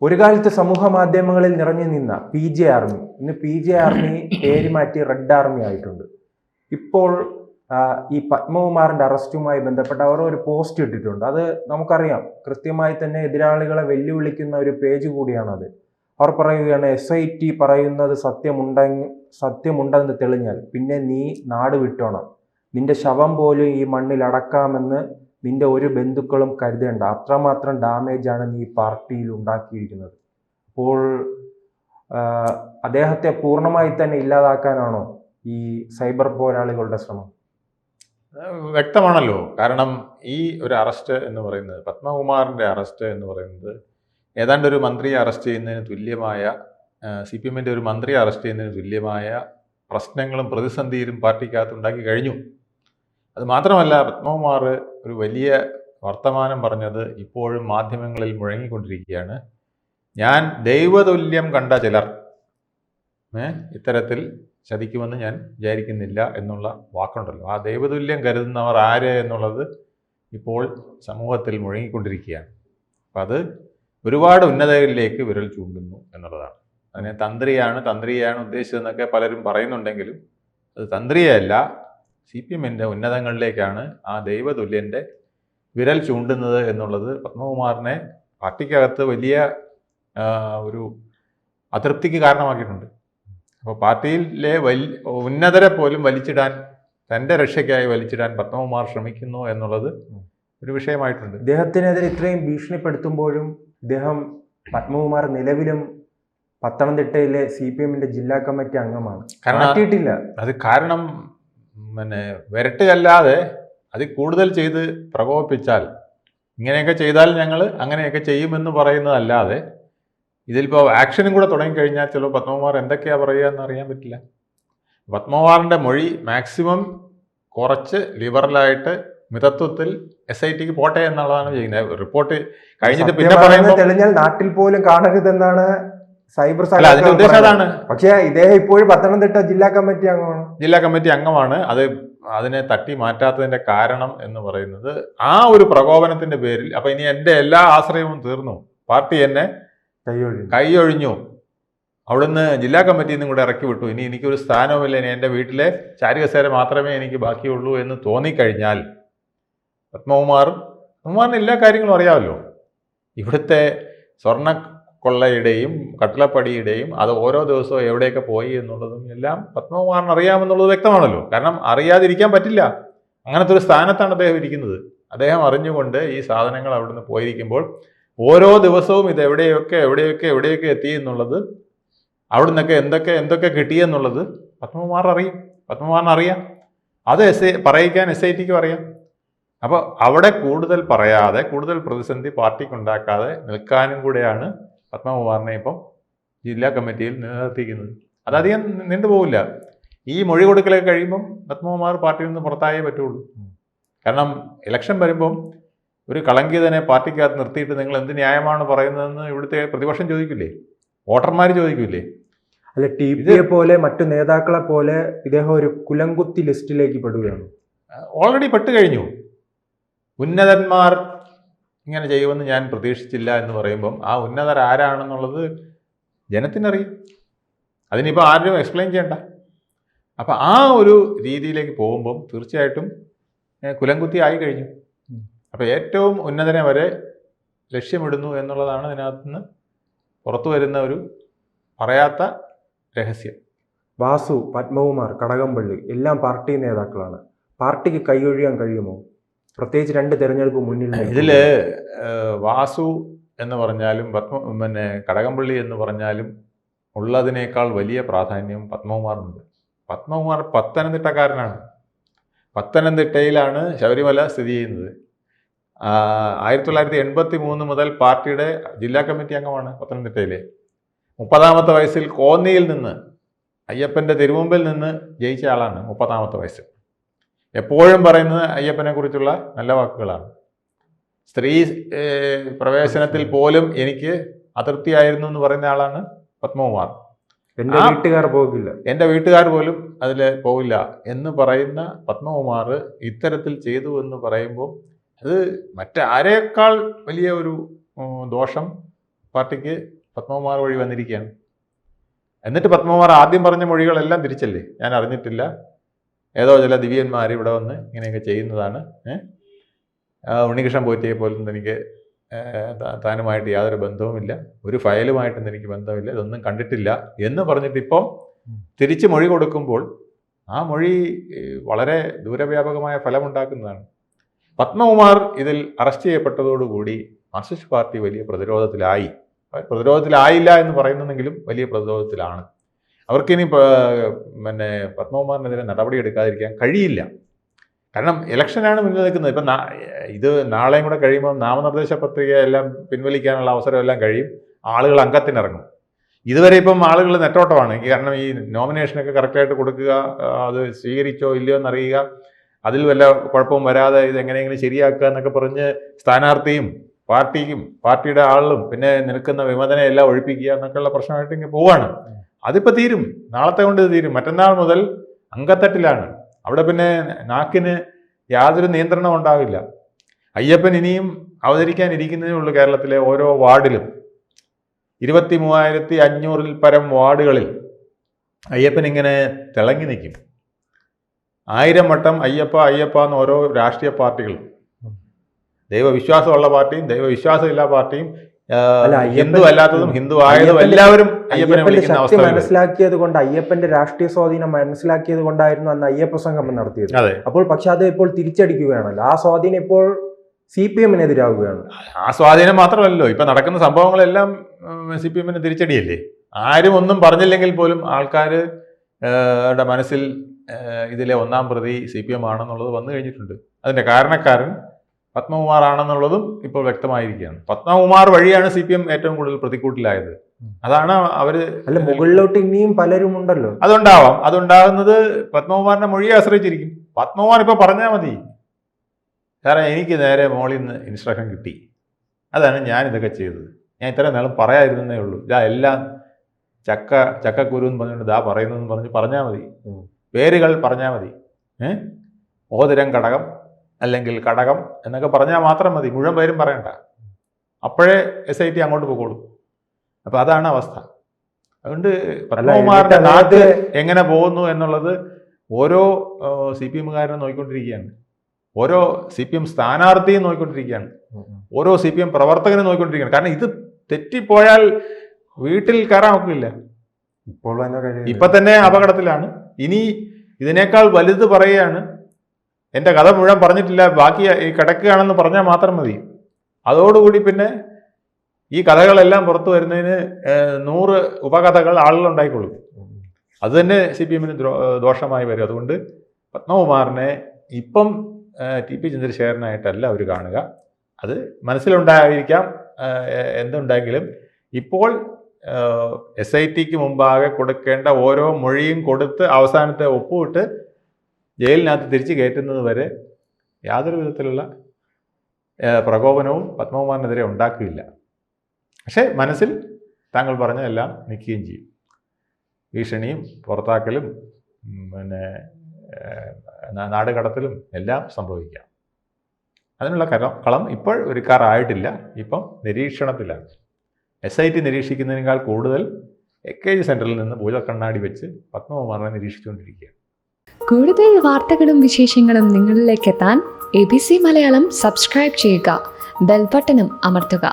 ഒരു കാലത്ത് സമൂഹ മാധ്യമങ്ങളിൽ നിറഞ്ഞു നിന്ന PJ ആർമി ഇന്ന് PJ ആർമി പേര് മാറ്റി റെഡ് ആർമി ആയിട്ടുണ്ട്. ഇപ്പോൾ ഈ പത്മകുമാറിന്റെ അറസ്റ്റുമായി ബന്ധപ്പെട്ട് അവർ ഒരു പോസ്റ്റ് ഇട്ടിട്ടുണ്ട്. അത് നമുക്കറിയാം, കൃത്യമായി തന്നെ എതിരാളികളെ വെല്ലുവിളിക്കുന്ന ഒരു പേജ് കൂടിയാണത്. അവർ പറയുകയാണ്, SIT പറയുന്നത് സത്യമുണ്ടെന്ന് തെളിഞ്ഞാൽ പിന്നെ നീ നാട് വിട്ടോണം, നിന്റെ ശവം പോലും ഈ മണ്ണിൽ അടക്കാമെന്ന് നിന്റെ ഒരു ബന്ധുക്കളും കരുതേണ്ട, അത്രമാത്രം ഡാമേജാണ് നീ പാർട്ടിയിൽ ഉണ്ടാക്കിയിരിക്കുന്നത്. അപ്പോൾ അദ്ദേഹത്തെ പൂർണ്ണമായി തന്നെ ഇല്ലാതാക്കാനാണോ ഈ സൈബർ പോരാളികളുടെ ശ്രമം? വ്യക്തമാണല്ലോ. കാരണം ഈ ഒരു അറസ്റ്റ് എന്ന് പറയുന്നത്, പത്മകുമാറിൻ്റെ അറസ്റ്റ് എന്ന് പറയുന്നത് ഏതാണ്ട് ഒരു മന്ത്രിയെ അറസ്റ്റ് ചെയ്യുന്നതിന് തുല്യമായ, CPM ഒരു മന്ത്രിയെ അറസ്റ്റ് ചെയ്യുന്നതിന് തുല്യമായ പ്രശ്നങ്ങളും പ്രതിസന്ധിയിലും പാർട്ടിക്കകത്ത് ഉണ്ടാക്കി കഴിഞ്ഞു. അത് മാത്രമല്ല, പത്മകുമാർ ഒരു വലിയ വർത്തമാനം പറഞ്ഞത് ഇപ്പോഴും മാധ്യമങ്ങളിൽ മുഴങ്ങിക്കൊണ്ടിരിക്കുകയാണ്. ഞാൻ ദൈവതുല്യം കണ്ട ചിലർ ഇത്തരത്തിൽ ചതിക്കുമെന്ന് ഞാൻ വിചാരിക്കുന്നില്ല എന്നുള്ള വാക്കുണ്ടല്ലോ. ആ ദൈവതുല്യം കരുതുന്നവർ ആര് എന്നുള്ളത് ഇപ്പോൾ സമൂഹത്തിൽ മുഴങ്ങിക്കൊണ്ടിരിക്കുകയാണ്. അപ്പം അത് ഒരുപാട് ഉന്നതകളിലേക്ക് വിരൽ ചൂണ്ടുന്നു എന്നുള്ളതാണ്. അതിനെ തന്ത്രിയാണ് ഉദ്ദേശിച്ചതെന്നൊക്കെ പലരും പറയുന്നുണ്ടെങ്കിലും അത് തന്ത്രിയല്ല, CPM ഉന്നതങ്ങളിലേക്കാണ് ആ ദൈവതുല്യൻ്റെ വിരൽ ചൂണ്ടുന്നത് എന്നുള്ളത് പത്മകുമാറിനെ പാർട്ടിക്കകത്ത് വലിയ ഒരു അതൃപ്തിക്ക് കാരണമാക്കിയിട്ടുണ്ട്. അപ്പോൾ പാർട്ടിയിലെ ഉന്നതരെ പോലും വലിച്ചിടാൻ, തൻ്റെ രക്ഷയ്ക്കായി വലിച്ചിടാൻ പത്മകുമാർ ശ്രമിക്കുന്നു എന്നുള്ളത് ഒരു വിഷയമായിട്ടുണ്ട്. ഇദ്ദേഹത്തിനെതിരെ ഇത്രയും ഭീഷണിപ്പെടുത്തുമ്പോഴും പത്മകുമാർ നിലവിലും പത്തനംതിട്ടയിലെ CPM ജില്ലാ കമ്മിറ്റി അംഗമാണ്. മാറ്റിയിട്ടില്ല. അത് കാരണം വരട്ടുകല്ലാതെ അതിൽ കൂടുതൽ ചെയ്ത് പ്രകോപിപ്പിച്ചാൽ, ഇങ്ങനെയൊക്കെ ചെയ്താൽ ഞങ്ങൾ അങ്ങനെയൊക്കെ ചെയ്യുമെന്ന് പറയുന്നതല്ലാതെ ഇതിലിപ്പോൾ ആക്ഷനും കൂടെ തുടങ്ങിക്കഴിഞ്ഞാൽ ചിലപ്പോൾ പത്മകുമാർ എന്തൊക്കെയാണ് പറയുക എന്ന് അറിയാൻ പറ്റില്ല. പത്മകുമാറിൻ്റെ മൊഴി മാക്സിമം കുറച്ച് ലിബറലായിട്ട് മിതത്വത്തിൽ SITക്ക് പോട്ടെ എന്നുള്ളതാണ് ചെയ്യുന്നത്. റിപ്പോർട്ട് കഴിഞ്ഞിട്ട് പിന്നെ പറയുമ്പോൾ തെളിഞ്ഞാൽ നാട്ടിൽ പോലും കാണരുതെന്നാണ് സൈബർ അതിന്റെ ഉദ്ദേശം അതാണ്. പക്ഷേ ഇദ്ദേഹം ഇപ്പോഴും പത്തനംതിട്ട ജില്ലാ കമ്മിറ്റി അംഗമാണ്. അതിനെ തട്ടി മാറ്റാത്തതിന്റെ കാരണം എന്ന് പറയുന്നത് ആ ഒരു പ്രകോപനത്തിന്റെ പേരിൽ, അപ്പൊ ഇനി എൻ്റെ എല്ലാ ആശ്രയവും തീർന്നു, പാർട്ടി എന്നെ കൈയൊഴിഞ്ഞു, അവിടുന്ന് ജില്ലാ കമ്മിറ്റിയിൽ നിന്നും കൂടെ ഇറക്കി വിട്ടു, ഇനി എനിക്കൊരു സ്ഥാനവുമില്ല, ഇനി എൻ്റെ വീട്ടിലെ ചാരികസേര മാത്രമേ എനിക്ക് ബാക്കിയുള്ളൂ എന്ന് തോന്നിക്കഴിഞ്ഞാൽ പത്മകുമാറിന് എല്ലാ കാര്യങ്ങളും അറിയാമല്ലോ. ഇവിടുത്തെ സ്വർണ്ണ കൊള്ളയുടെയും കട്ടിളപ്പടിയുടെയും അത് ഓരോ ദിവസവും എവിടെയൊക്കെ പോയി എന്നുള്ളതും എല്ലാം പത്മകുമാറിന് അറിയാമെന്നുള്ളത് വ്യക്തമാണല്ലോ. കാരണം അറിയാതിരിക്കാൻ പറ്റില്ല, അങ്ങനത്തെ ഒരു സ്ഥാനത്താണ് അദ്ദേഹം ഇരിക്കുന്നത്. അദ്ദേഹം അറിഞ്ഞുകൊണ്ട് ഈ സാധനങ്ങൾ അവിടുന്ന് പോയിരിക്കുമ്പോൾ ഓരോ ദിവസവും ഇത് എവിടെയൊക്കെ എത്തി എന്നുള്ളത്, അവിടുന്നൊക്കെ എന്തൊക്കെ കിട്ടിയെന്നുള്ളത് പത്മകുമാറിനറിയാം. അത് പറയിക്കാൻ SITക്കും അറിയാം. അപ്പോൾ അവിടെ കൂടുതൽ പറയാതെ, കൂടുതൽ പ്രതിസന്ധി പാർട്ടിക്കുണ്ടാക്കാതെ നിൽക്കാനും കൂടെയാണ് പത്മകുമാറിനെ ഇപ്പം ജില്ലാ കമ്മിറ്റിയിൽ നിലനിർത്തിയിരിക്കുന്നത്. അതധികം നീണ്ടുപോകില്ല. ഈ മൊഴി കൊടുക്കലൊക്കെ കഴിയുമ്പം പത്മകുമാർ പാർട്ടിയിൽ നിന്ന് പുറത്തായേ പറ്റുള്ളൂ. കാരണം ഇലക്ഷൻ വരുമ്പം ഒരു കളങ്കിതനെ പാർട്ടിക്കകത്ത് നിർത്തിയിട്ട് നിങ്ങൾ എന്ത് ന്യായമാണ് പറയുന്നതെന്ന് ഇവിടുത്തെ പ്രതിപക്ഷം ചോദിക്കില്ലേ, വോട്ടർമാർ ചോദിക്കില്ലേ? അല്ല, TPA പോലെ മറ്റു നേതാക്കളെ പോലെ ഇദ്ദേഹം ഒരു കുലംകുത്തി ലിസ്റ്റിലേക്ക് പെടുകയാണ്. ഓൾറെഡി പെട്ട് കഴിഞ്ഞു. ഉന്നതന്മാർ ഇങ്ങനെ ചെയ്യുമെന്ന് ഞാൻ പ്രതീക്ഷിച്ചില്ല എന്ന് പറയുമ്പം ആ ഉന്നതർ ആരാണെന്നുള്ളത് ജനത്തിനറിയാം. അതിനിപ്പോൾ ആരും എക്സ്പ്ലെയിൻ ചെയ്യണ്ട. അപ്പം ആ ഒരു രീതിയിലേക്ക് പോകുമ്പം തീർച്ചയായിട്ടും കുലംകുത്തി ആയി കഴിഞ്ഞു. അപ്പം ഏറ്റവും ഉന്നതനെ വരെ ലക്ഷ്യമിടുന്നു എന്നുള്ളതാണ് ഇതിനകത്ത് നിന്ന് പുറത്തു വരുന്ന ഒരു പറയാത്ത രഹസ്യം. വാസു, പത്മകുമാർ, കടകംപള്ളി എല്ലാം പാർട്ടി നേതാക്കളാണ്. പാർട്ടിക്ക് കൈയൊഴിയാൻ കഴിയുമോ? പ്രത്യേകിച്ച് 2 തെരഞ്ഞെടുപ്പ് മുന്നിൽ. ഇതിൽ വാസു എന്ന് പറഞ്ഞാലും കടകംപള്ളി എന്ന് പറഞ്ഞാലും ഉള്ളതിനേക്കാൾ വലിയ പ്രാധാന്യം പത്മകുമാറിനുണ്ട്. പത്മകുമാർ പത്തനംതിട്ടക്കാരനാണ്. പത്തനംതിട്ടയിലാണ് ശബരിമല സ്ഥിതി ചെയ്യുന്നത്. 1983 മുതൽ പാർട്ടിയുടെ ജില്ലാ കമ്മിറ്റി അംഗമാണ് പത്തനംതിട്ടയിലെ. 30ാമത്തെ വയസ്സിൽ കോന്നിയിൽ നിന്ന്, അയ്യപ്പൻ്റെ തിരുമുമ്പിൽ നിന്ന് ജയിച്ച ആളാണ്. 30ാമത്തെ വയസ്സിൽ എപ്പോഴും പറയുന്നത് അയ്യപ്പനെ കുറിച്ചുള്ള നല്ല വാക്കുകളാണ്. സ്ത്രീ പ്രവേശനത്തിൽ പോലും എനിക്ക് അതൃപ്തിയായിരുന്നു എന്ന് പറയുന്ന ആളാണ് പത്മകുമാർ. എൻ്റെ വീട്ടുകാർ പോലും അതിൽ പോകില്ല എന്ന് പറയുന്ന പത്മകുമാർ ഇത്തരത്തിൽ ചെയ്തു എന്ന് പറയുമ്പോൾ അത് മറ്റാരേക്കാൾ വലിയ ഒരു ദോഷം പാർട്ടിക്ക് പത്മകുമാർ വഴി വന്നിരിക്കുകയാണ്. എന്നിട്ട് പത്മകുമാർ ആദ്യം പറഞ്ഞ മൊഴികളെല്ലാം തിരിച്ചല്ലേ, ഞാൻ അറിഞ്ഞിട്ടില്ല, ഏതോ ചില ദിവ്യന്മാർ ഇവിടെ വന്ന് ഇങ്ങനെയൊക്കെ ചെയ്യുന്നതാണ്, ഉണ്ണികൃഷ്ണൻ പോറ്റിയെ പോലും എനിക്ക് താനുമായിട്ട് യാതൊരു ബന്ധവുമില്ല, ഒരു ഫയലുമായിട്ടൊന്നും എനിക്ക് ബന്ധമില്ല, ഇതൊന്നും കണ്ടിട്ടില്ല എന്ന് പറഞ്ഞിട്ട് ഇപ്പം തിരിച്ച് മൊഴി കൊടുക്കുമ്പോൾ ആ മൊഴി വളരെ ദൂരവ്യാപകമായ ഫലമുണ്ടാക്കുന്നതാണ്. പത്മകുമാർ ഇതിൽ അറസ്റ്റ് ചെയ്യപ്പെട്ടതോടുകൂടി മാർക്സിസ്റ്റ് പാർട്ടി വലിയ പ്രതിരോധത്തിലായില്ല എന്ന് പറയുന്നെങ്കിലും വലിയ പ്രതിരോധത്തിലാണ്. അവർക്കിനി പത്മകുമാറിനെതിരെ നടപടിയെടുക്കാതിരിക്കാൻ കഴിയില്ല. കാരണം ഇലക്ഷനാണ് മുന്നിൽ നിൽക്കുന്നത്. ഇപ്പം ഇത് നാളെയും കൂടെ കഴിയുമ്പോൾ നാമനിർദ്ദേശ പത്രിക എല്ലാം പിൻവലിക്കാനുള്ള അവസരമെല്ലാം കഴിയും, ആളുകൾ അംഗത്തിനിറങ്ങും. ഇതുവരെ ഇപ്പം ആളുകൾ നെട്ടോട്ടമാണ്. കാരണം ഈ നോമിനേഷനൊക്കെ കറക്റ്റായിട്ട് കൊടുക്കുക, അത് സ്വീകരിച്ചോ ഇല്ലയോ എന്നറിയുക, അതിൽ വല്ല കുഴപ്പവും വരാതെ ഇത് എങ്ങനെയെങ്കിലും ശരിയാക്കുക എന്നൊക്കെ പറഞ്ഞ് സ്ഥാനാർത്ഥിയും പാർട്ടിയുടെ ആളും പിന്നെ നിൽക്കുന്ന വിമതനെ എല്ലാം ഒഴിപ്പിക്കുക എന്നൊക്കെയുള്ള പ്രശ്നമായിട്ട് ഇങ്ങനെ പോവാണ്. അതിപ്പോൾ തീരും, നാളത്തെ കൊണ്ട് ഇത് തീരും. മറ്റന്നാൾ മുതൽ അങ്കത്തട്ടിലാണ്. അവിടെ പിന്നെ നാക്കിന് യാതൊരു നിയന്ത്രണം ഉണ്ടാവില്ല. അയ്യപ്പൻ ഇനിയും അവതരിക്കാനിരിക്കുന്നതേ ഉള്ളൂ. കേരളത്തിലെ ഓരോ വാർഡിലും 23,500 പരം വാർഡുകളിൽ അയ്യപ്പൻ ഇങ്ങനെ തിളങ്ങി നിൽക്കും. 1000 വട്ടം അയ്യപ്പ എന്ന് ഓരോ രാഷ്ട്രീയ പാർട്ടികളും, ദൈവവിശ്വാസമുള്ള പാർട്ടിയും ദൈവവിശ്വാസമില്ല പാർട്ടിയും, ഹിന്ദു അല്ലാത്തതും ഹിന്ദു ആയതും എല്ലാവരും അയ്യപ്പനെ വിളിക്കുന്ന അവസ്ഥ മനസ്സിലാക്കിയത് കൊണ്ട്, അയ്യപ്പന്റെ രാഷ്ട്രീയ സ്വാധീനം മനസ്സിലാക്കിയത് കൊണ്ടായിരുന്നു അന്ന് അയ്യപ്പ സംഗമം നടത്തിയത്. അപ്പോൾ പക്ഷെ അത് ഇപ്പോൾ തിരിച്ചടിക്കുകയാണല്ലോ. ആ സ്വാധീനം ഇപ്പോൾ CPM-നെതിരാകുകയാണ്. ആ സ്വാധീനം മാത്രമല്ലോ, ഇപ്പൊ നടക്കുന്ന സംഭവങ്ങളെല്ലാം CPM-ന് തിരിച്ചടിയല്ലേ. ആരും ഒന്നും പറഞ്ഞില്ലെങ്കിൽ പോലും ആൾക്കാരുടെ മനസ്സിൽ ഇതിലെ ഒന്നാം പ്രതി CPM ആണെന്നുള്ളത് വന്നു കഴിഞ്ഞിട്ടുണ്ട്. അതിന്റെ കാരണക്കാരൻ പത്മകുമാർ ആണെന്നുള്ളതും ഇപ്പോൾ വ്യക്തമായിരിക്കുകയാണ്. പത്മകുമാർ വഴിയാണ് CPM ഏറ്റവും കൂടുതൽ പ്രതിക്കൂട്ടിലായത്. അതാണ് അവര്. അല്ല, മുകളിലോട്ട് ഇനിയും പലരും ഉണ്ടല്ലോ. അതുണ്ടാകുന്നത് പത്മകുമാറിന്റെ മൊഴിയെ ആശ്രയിച്ചിരിക്കും. പത്മകുമാർ ഇപ്പൊ പറഞ്ഞാൽ മതി, കാരണം എനിക്ക് നേരെ മോളിൽ നിന്ന് ഇൻസ്ട്രക്ഷൻ കിട്ടി, അതാണ് ഞാൻ ഇതൊക്കെ ചെയ്തത്, ഞാൻ ഇത്രയും നാളും പറയാതിരുന്നേ ഉള്ളൂ, ഇതാ എല്ലാം ചക്കക്കുരു എന്ന് പറഞ്ഞുകൊണ്ട് പറയുന്നതെന്ന് പറഞ്ഞാൽ മതി, പേരുകൾ പറഞ്ഞാൽ മതി, ഓതിരം കടകം അല്ലെങ്കിൽ കടകം എന്നൊക്കെ പറഞ്ഞാൽ മാത്രം മതി, മുഴുവൻ പേരും പറയണ്ട. അപ്പോഴേ SIT അങ്ങോട്ട് പോയിക്കോളും. അപ്പം അതാണ് അവസ്ഥ. അതുകൊണ്ട് പത്മകുമാറിന്റെ നാട് എങ്ങനെ പോകുന്നു എന്നുള്ളത് ഓരോ CPM-കാരനും നോക്കിക്കൊണ്ടിരിക്കുകയാണ്, ഓരോ CPM സ്ഥാനാർത്ഥിയും നോക്കിക്കൊണ്ടിരിക്കുകയാണ്, ഓരോ CPM പ്രവർത്തകനും നോക്കിക്കൊണ്ടിരിക്കുകയാണ്. കാരണം ഇത് തെറ്റിപ്പോയാൽ വീട്ടിൽ കയറാൻ ഒക്കില്ല. ഇപ്പൊ തന്നെ അപകടത്തിലാണ്. ഇനി ഇതിനേക്കാൾ വലുത് പറയുകയാണ്, എൻ്റെ കഥ മുഴുവൻ പറഞ്ഞിട്ടില്ല, ബാക്കി ഈ കിടക്കുകയാണെന്ന് പറഞ്ഞാൽ മാത്രം മതി. അതോടുകൂടി പിന്നെ ഈ കഥകളെല്ലാം പുറത്തു വരുന്നതിന് 100 ഉപകഥകൾ ആളുകളുണ്ടായിക്കൊള്ളും. അത് തന്നെ CPM-ന് ദോഷമായി വരും. അതുകൊണ്ട് പത്മകുമാറിനെ ഇപ്പം TP ചന്ദ്രശേഖരനായിട്ടല്ല അവർ കാണുക. അത് മനസ്സിലുണ്ടായിരിക്കാം എന്തുണ്ടെങ്കിലും ഇപ്പോൾ SIT-ക്ക് മുമ്പാകെ കൊടുക്കേണ്ട ഓരോ മൊഴിയും കൊടുത്ത് അവസാനത്തെ ഒപ്പുവിട്ട് ജയിലിനകത്ത് തിരിച്ചു കയറ്റുന്നത് വരെ യാതൊരു വിധത്തിലുള്ള പ്രകോപനവും പത്മകുമാറിനെതിരെ ഉണ്ടാക്കുകയില്ല. പക്ഷേ മനസ്സിൽ താങ്കൾ പറഞ്ഞതെല്ലാം നിൽക്കുകയും ചെയ്യും. ഭീഷണിയും പുറത്താക്കലും പിന്നെ നാടുകടത്തലും എല്ലാം സംഭവിക്കാം. അതിനുള്ള കളം ഇപ്പോൾ ഒരുക്കാറായിട്ടില്ല, ഇപ്പം നിരീക്ഷണത്തിലാണ്. SIT നിരീക്ഷിക്കുന്നതിനേക്കാൾ കൂടുതൽ AKG സെൻറ്ററിൽ നിന്ന് ഭൂതക്കണ്ണാടി വെച്ച് പത്മകുമാറിനെ നിരീക്ഷിച്ചുകൊണ്ടിരിക്കുകയാണ്. കൂടുതൽ വാർത്തകളും വിശേഷങ്ങളും നിങ്ങളിലേക്ക് എത്താൻ ABC മലയാളം സബ്സ്ക്രൈബ് ചെയ്യുക, ബെൽ ബട്ടണും അമർത്തുക.